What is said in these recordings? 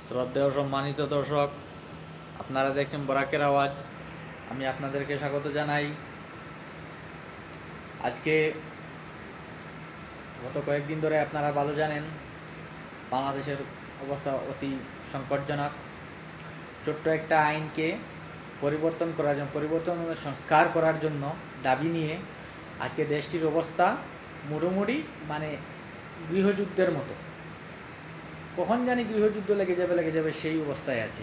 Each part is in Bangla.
শ্রদ্ধেয় সম্মানিত দর্শক, আপনারা দেখছেন বরাকের আওয়াজ। আমি আপনাদেরকে স্বাগত জানাই। আজকে গত কয়েকদিন ধরে আপনারা ভালো জানেন বাংলাদেশের অবস্থা অতি সংকটজনক। ছোট্ট একটা আইনকে সংস্কার করার জন্য দাবি নিয়ে আজকে দেশটির অবস্থা মোটামুটি গৃহযুদ্ধের মতো। কখন জানি গৃহযুদ্ধ লেগে যাবে সেই অবস্থায় আছে।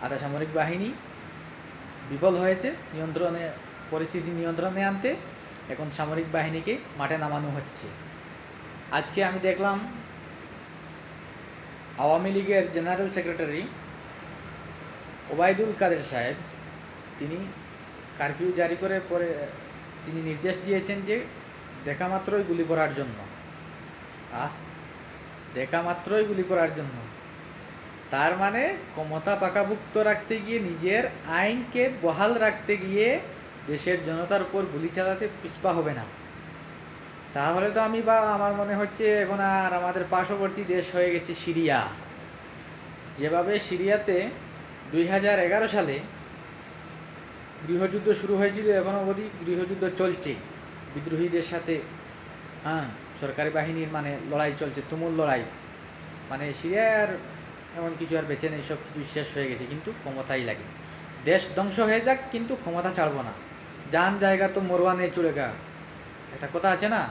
আধা সামরিক বাহিনী বিফল হয়েছে পরিস্থিতি নিয়ন্ত্রণে আনতে। এখন সামরিক বাহিনীকে মাঠে নামানো হচ্ছে। আজকে আমি দেখলাম আওয়ামী লীগের জেনারেল সেক্রেটারি ওবায়দুল কাদের সাহেব তিনি কারফিউ জারি করে পরে তিনি নির্দেশ দিয়েছেন যে দেখা মাত্রই গুলি করার জন্য। দেখা মাত্রই গুলি করার জন্য, তার মানে ক্ষমতা পাকাভুক্ত রাখতে গিয়ে, নিজের আইনকে বহাল রাখতে গিয়ে দেশের জনতার উপর গুলি চালাতে পিছপা হবে না। তাহলে তো আমার মনে হচ্ছে এখন আর আমাদের পার্শ্ববর্তী দেশ হয়ে গেছে সিরিয়া। যেভাবে সিরিয়াতে 2011 সালে গৃহযুদ্ধ শুরু হয়েছিল, এখনও অবধি গৃহযুদ্ধ চলছে বিদ্রোহীদের সাথে। সরকারি বাহিনীর লড়াই চলছে, তুমুল লড়াই। সিরিয়ার এমন কিছু আর বেঁচে নেই, সব কিছু শেষ হয়ে গেছে। কিন্তু ক্ষমতাই লাগে। দেশ ধ্বংস হয়ে যাক, কিন্তু ক্ষমতা ছাড়বো না। জান জায়গা তো মরুয়া নেই চুড়েগা, একটা কথা আছে না?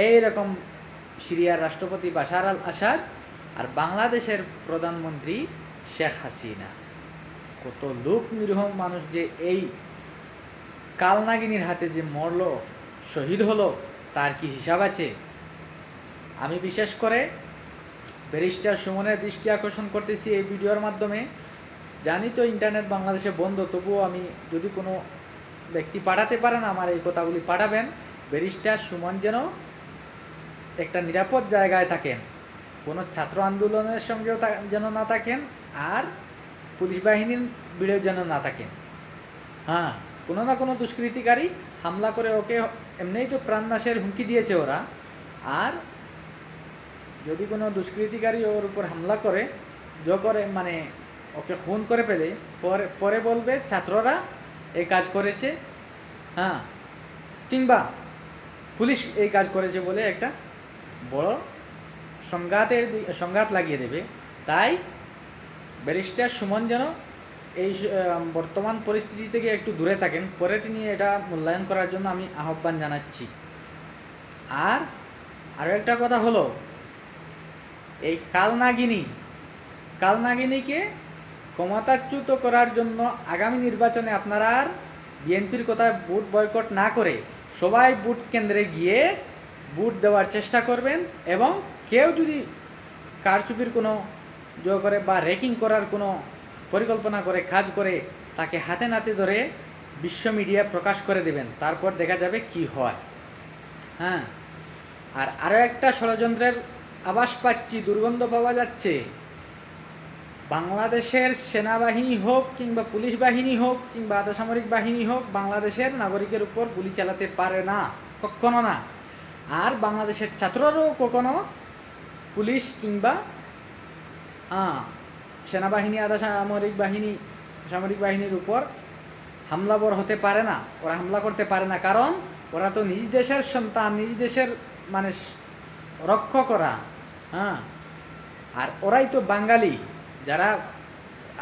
এইরকম সিরিয়ার রাষ্ট্রপতি বাশার আল আসাদ আর বাংলাদেশের প্রধানমন্ত্রী শেখ হাসিনা। কত লোক, নিরীহ মানুষ যে এই কালনাগিনীর হাতে যে মরল, শহীদ হলো, তার কি হিসাব আছে? আমি বিশেষ করে ব্যারিস্টার সুমনের দৃষ্টি আকর্ষণ করতেছি এই ভিডিওর মাধ্যমে। জানি তো ইন্টারনেট বাংলাদেশে বন্ধ, তবুও আমি যদি কোনো ব্যক্তি পাঠাতে পারেন আমার এই কথাগুলি পাঠাবেন। ব্যারিস্টার সুমন যেন একটা নিরাপদ জায়গায় থাকেন, কোনো ছাত্র আন্দোলনের সঙ্গেও যেন না থাকেন, আর পুলিশ বাহিনীর ভিড়েও যেন না থাকেন। কোনো না কোনো দুষ্কৃতিকারী হামলা করে ওকে, এমনিই তো প্রাণনাশের হুমকি দিয়েছে ওরা, আর যদি কোনো দুষ্কৃতিকারী ওর উপর হামলা করে ওকে খুন করে ফেলে, পরে বলবে ছাত্ররা এই কাজ করেছে, কিংবা পুলিশ এই কাজ করেছে বলে একটা বড় সংঘাত লাগিয়ে দেবে। তাই ব্যারিস্টার সুমন যেন এই বর্তমান পরিস্থিতি থেকে একটু দূরে থাকেন। পরে তিনি এটা মূল্যায়ন করার জন্য আমি আহ্বান জানাচ্ছি। আর আরও একটা কথা হলো, এই কালনাগিনীকে ক্ষমতাচ্যুত করার জন্য আগামী নির্বাচনে আপনারা আর বিএনপির কথায় ভোট বয়কট না করে সবাই ভোট কেন্দ্রে গিয়ে ভোট দেওয়ার চেষ্টা করবেন। এবং কেউ যদি কারচুপির কোনো করে বা র্যাকিং করার কোনো পরিকল্পনা করে, কাজ করে, তাকে হাতে নাতে ধরে বিশ্ব মিডিয়ায় প্রকাশ করে দেবেন। তারপর দেখা যাবে কি হয়। আর আরও একটা ষড়যন্ত্রের আভাস পাচ্ছি, দুর্গন্ধ পাওয়া যাচ্ছে। বাংলাদেশের সেনাবাহিনী হোক কিংবা পুলিশ বাহিনী হোক কিংবা আধা সামরিক বাহিনী হোক, বাংলাদেশের নাগরিকের উপর গুলি চালাতে পারে না, কখনো না। আর বাংলাদেশের ছাত্ররাও কখনো পুলিশ কিংবা সেনাবাহিনী, আধা সামরিক বাহিনীর উপর হামলাবর হতে পারে না। ওরা হামলা করতে পারে না, কারণ ওরা তো নিজ দেশের সন্তান, নিজ দেশের রক্ষকরা। আর ওরাই তো বাঙালি, যারা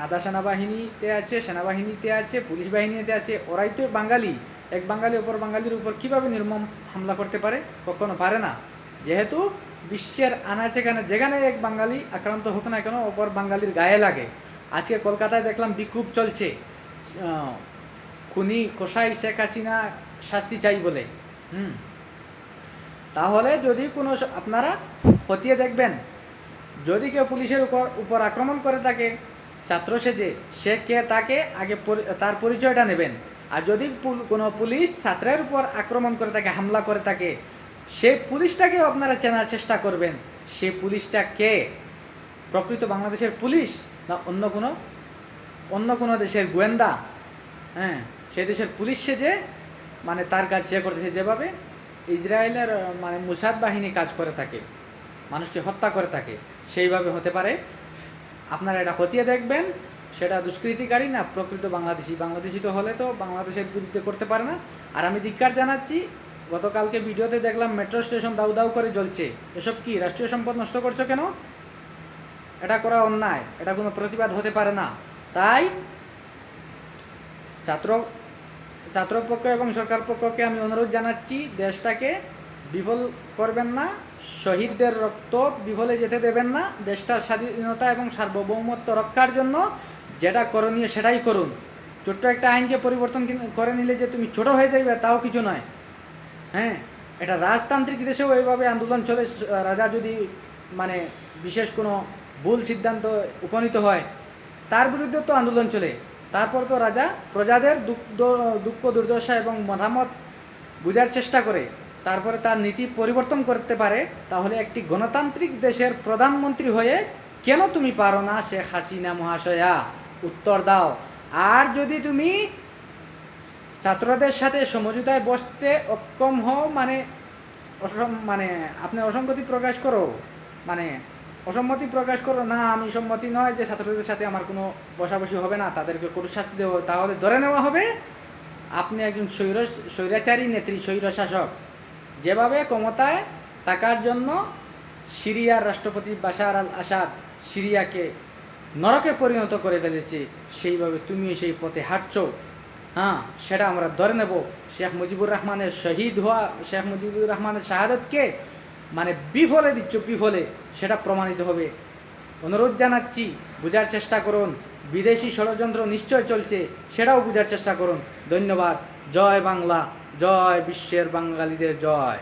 আধা সেনাবাহিনীতে আছে, পুলিশ বাহিনীতে আছে, ওরাই তো বাঙালি। এক বাঙালি অপর বাঙালির উপর কীভাবে নির্মম হামলা করতে পারে? কখনো পারে না। যেহেতু বিশ্বের আনাচে যেখানে এক বাঙালি আক্রান্ত হোক না কেন, অপর বাঙালির গায়ে লাগে। আজকে কলকাতায় দেখলাম বিক্ষোভ চলছে, খুনি কসাই শেখ হাসিনা শাস্তি চাই বলে। তাহলে যদি কোনো, আপনারা খতিয়ে দেখবেন, যদি কেউ পুলিশের উপর আক্রমণ করে থাকে ছাত্র সেজে, সে কে তাকে আগে তার পরিচয়টা নেবেন। আর যদি কোনো পুলিশ ছাত্রের উপর আক্রমণ করে থাকে, হামলা করে থাকে, সেই পুলিশটাকেও আপনারা চেনার চেষ্টা করবেন। সেই পুলিশটা কে? প্রকৃত বাংলাদেশের পুলিশ না অন্য কোনো দেশের গোয়েন্দা? সেই দেশের পুলিশ সেজে তার কাজ সে করতেছে, যেভাবে ইসরায়েলের মোসাদ বাহিনী কাজ করে থাকে, মানুষকে হত্যা করে থাকে, সেইভাবে হতে পারে আপনারা এটা খতিয়ে দেখবেন সেটা দুষ্কৃতিকারী না প্রকৃত বাংলাদেশি তো হলে তো বাংলাদেশের বিরুদ্ধে করতে পারে না। আর আমি ধিক্কার জানাচ্ছি, গতকালকে ভিডিওতে দেখলাম মেট্রো স্টেশন দাউ দাউ করে জ্বলছে। এসব কি রাষ্ট্রীয় সম্পদ নষ্ট করছো কেন? এটা করা অন্যায়, এটা কোনো প্রতিবাদ হতে পারে না। তাই ছাত্রপক্ষ এবং সরকার পক্ষকে আমি অনুরোধ জানাচ্ছি, দেশটাকে বিফল করবেন না, শহীদদের রক্ত বিফলে যেতে দেবেন না। দেশটার স্বাধীনতা এবং সার্বভৌমত্ব রক্ষার জন্য যেটা করণীয় সেটাই করুন। ছোট্ট একটা আইনকে পরিবর্তন করে নিলে যে তুমি ছোট হয়ে যাবে তাও কিছু নয়। হ্যাঁ, এটা রাজতান্ত্রিক দেশেও এইভাবে আন্দোলন চলে। রাজা যদি মানে বিশেষ কোনো ভুল সিদ্ধান্ত উপনীত হয় তার বিরুদ্ধে তো আন্দোলন চলে। তারপর তো রাজা প্রজাদের দুঃখ দুর্দশা এবং মতামত বোঝার চেষ্টা করে তারপরে তার নীতি পরিবর্তন করতে পারে। তাহলে একটি গণতান্ত্রিক দেশের প্রধানমন্ত্রী হয়ে কেন তুমি পারো না শেখ হাসিনা মহাশয়া? উত্তর দাও। আর যদি তুমি ছাত্রদের সাথে সমঝোতায় বসতে অক্ষম হও, মানে আপনি অসঙ্গতি প্রকাশ করো, মানে অসম্মতি প্রকাশ করো না, আমি সম্মতি নয় যে ছাত্রদের সাথে আমার কোনো বসাবসি হবে না, তাদেরকে কঠোর শাস্তি দেবো, তাহলে ধরে নেওয়া হবে আপনি একজন স্বৈরাচারী নেত্রী, স্বৈরশাসক। যেভাবে ক্ষমতায় থাকার জন্য সিরিয়ার রাষ্ট্রপতি বাশার আল আসাদ সিরিয়াকে নরকে পরিণত করে ফেলেছে, সেইভাবে তুমিও সেই পথে হাঁটছ। হ্যাঁ, সেটা আমরা ধরে নেব। শেখ মুজিবুর রহমানের শাহাদতকে মানে বিফলে দিচ্ছ, বিফলে, সেটা প্রমাণিত হবে। অনুরোধ জানাচ্ছি, বোঝার চেষ্টা করুন। বিদেশি ষড়যন্ত্র নিশ্চয় চলছে, সেটাও বোঝার চেষ্টা করুন। ধন্যবাদ। জয় বাংলা, জয় বিশ্বের বাঙালিদের জয়।